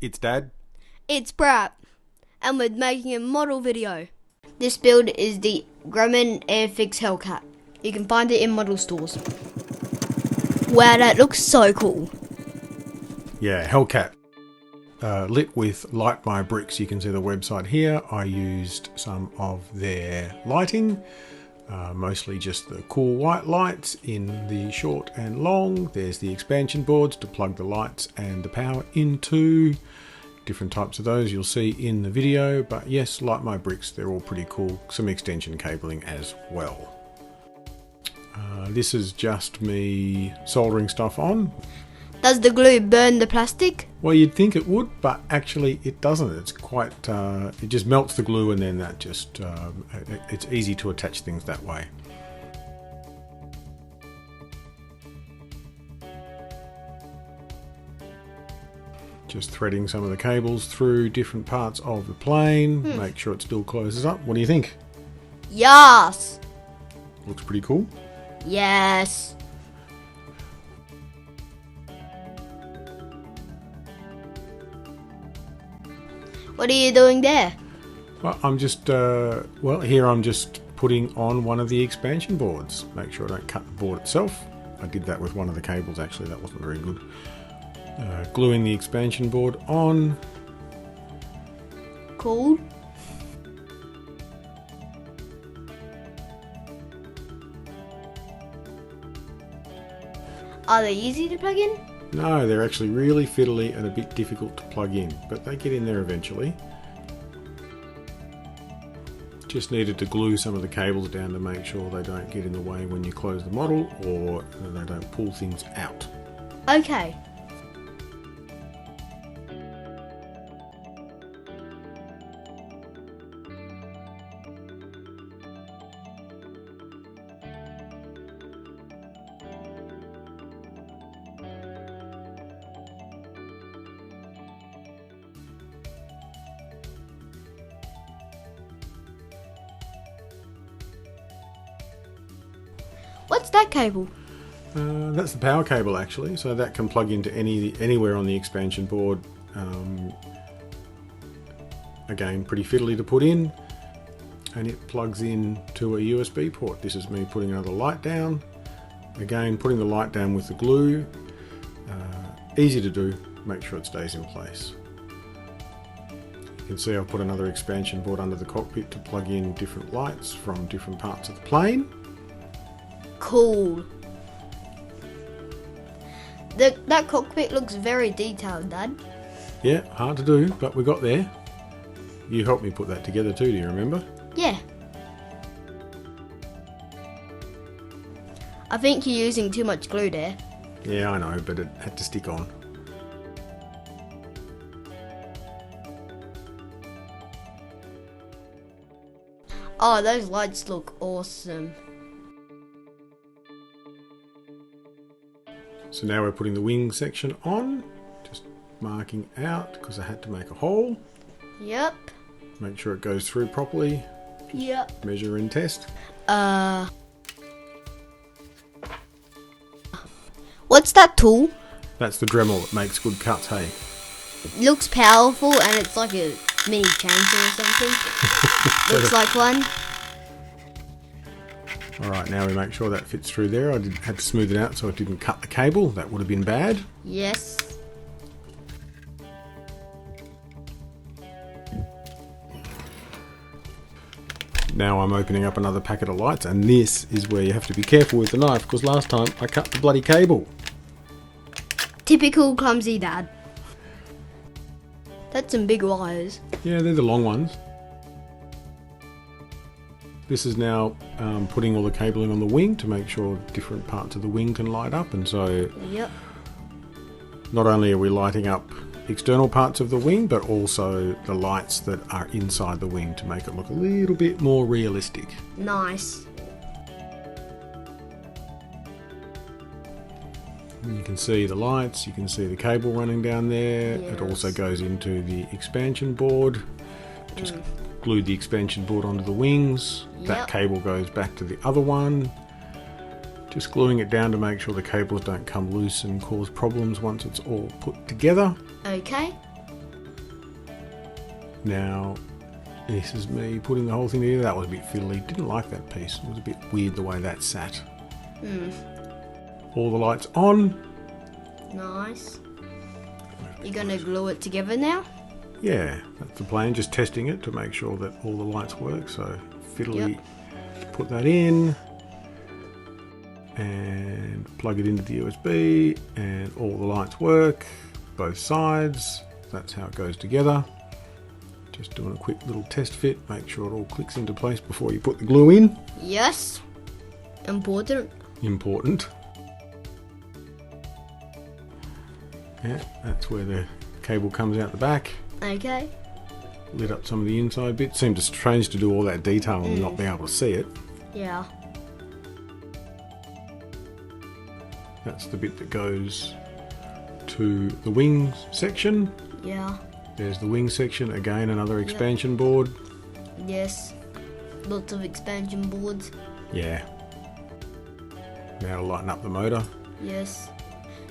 It's Dad. It's Brat, and we're making a model video. This build is the Grumman Airfix Hellcat. You can find it in model stores. Wow, that looks so cool. Yeah, Hellcat. Lit with Light My Bricks. You can see the website here. I used some of their lighting, mostly just the cool white lights in the short and long. There's the expansion boards to plug the lights and the power into. Different types of those you'll see in the video, but yes, Light My Bricks, they're all pretty cool. Some extension cabling as well. This is just me soldering stuff on. Does the glue burn the plastic? Well, you'd think it would, but actually it doesn't. It's quite, it just melts the glue, and then that just, it's easy to attach things that way. Just threading some of the cables through different parts of the plane. Make sure it still closes up. What do you think? Yes! Looks pretty cool. Yes! What are you doing there? Well, I'm just, here I'm just putting on one of the expansion boards. Make sure I don't cut the board itself. I did that with one of the cables actually, that wasn't very good. Gluing the expansion board on. Cool. Are they easy to plug in? No, they're actually really fiddly and a bit difficult to plug in, but they get in there eventually. Just needed to glue some of the cables down to make sure they don't get in the way when you close the model, or they don't pull things out. Okay. What's that cable? That's the power cable actually, so that can plug into anywhere on the expansion board. Again, pretty fiddly to put in, and it plugs in to a USB port. This is me putting another light down. Again, putting the light down with the glue. Easy to do, make sure it stays in place. You can see I've put another expansion board under the cockpit to plug in different lights from different parts of the plane. Cool. That cockpit looks very detailed, Dad. Yeah, hard to do, but we got there. You helped me put that together too, do you remember? Yeah. I think you're using too much glue there. Yeah, I know, but it had to stick on. Oh, those lights look awesome. So now we're putting the wing section on, just marking out because I had to make a hole. Yep. Make sure it goes through properly. Yep. Measure and test. What's that tool? That's the Dremel that makes good cuts, hey? It looks powerful and it's like a mini chainsaw or something. Looks like one. Alright, now we make sure that fits through there. I had to smooth it out so it didn't cut the cable. That would have been bad. Yes. Now I'm opening up another packet of lights, and this is where you have to be careful with the knife because last time I cut the bloody cable. Typical clumsy Dad. That's some big wires. Yeah, they're the long ones. This is now putting all the cabling on the wing to make sure different parts of the wing can light up, and so Yep. not only are we lighting up external parts of the wing, but also the lights that are inside the wing to make it look a little bit more realistic. Nice. And you can see the lights, you can see the cable running down there. Yes. It also goes into the expansion board. Just glued the expansion board onto the wings. That Yep. cable goes back to the other one. Just gluing it down to make sure the cables don't come loose and cause problems once it's all put together. Okay. Now, this is me putting the whole thing together. That was a bit fiddly. Didn't like that piece. It was a bit weird the way that sat. All the lights on. Nice. You're gonna glue it together now? Yeah, that's the plan. Just testing it to make sure that all the lights work. So fiddly, put that in and plug it into the USB, and all the lights work, both sides. That's how it goes together. Just doing a quick little test fit, make sure it all clicks into place before you put the glue in. Yes. Important. Important. Yeah, that's where the cable comes out the back. Okay. Lit up some of the inside bits. Seemed strange to do all that detail and not be able to see it. Yeah. That's the bit that goes to the wings section. Yeah. There's the wing section, again another expansion board. Yes. Lots of expansion boards. Yeah. Now to lighten up the motor. Yes.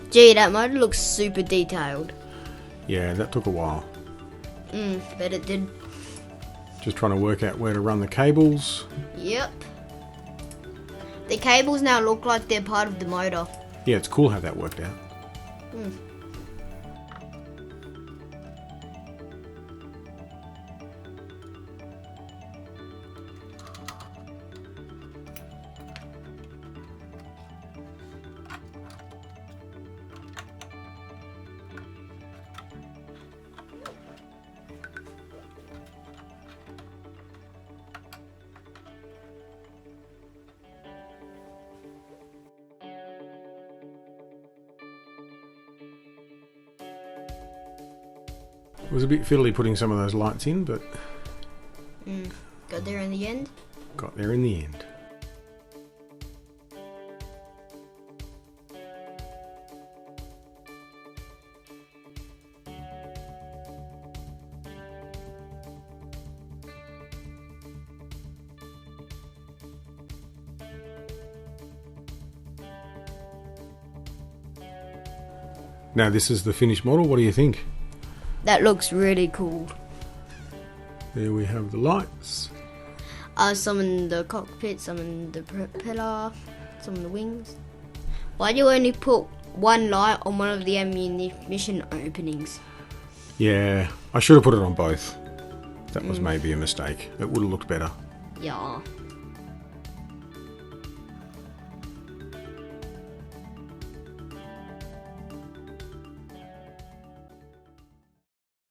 Gee, that motor looks super detailed. Yeah, that took a while. Bet it did. Just trying to work out where to run the cables. Yep. The cables now look like they're part of the motor. Yeah, it's cool how that worked out. It was a bit fiddly putting some of those lights in, but Got there in the end? got there in the end. Now this is the finished model. What do you think? That looks really cool. There we have the lights. Some in the cockpit, some in the propeller, some in the wings. Why do you only put one light on one of the ammunition openings? Yeah, I should have put it on both. That was maybe a mistake. It would have looked better. Yeah.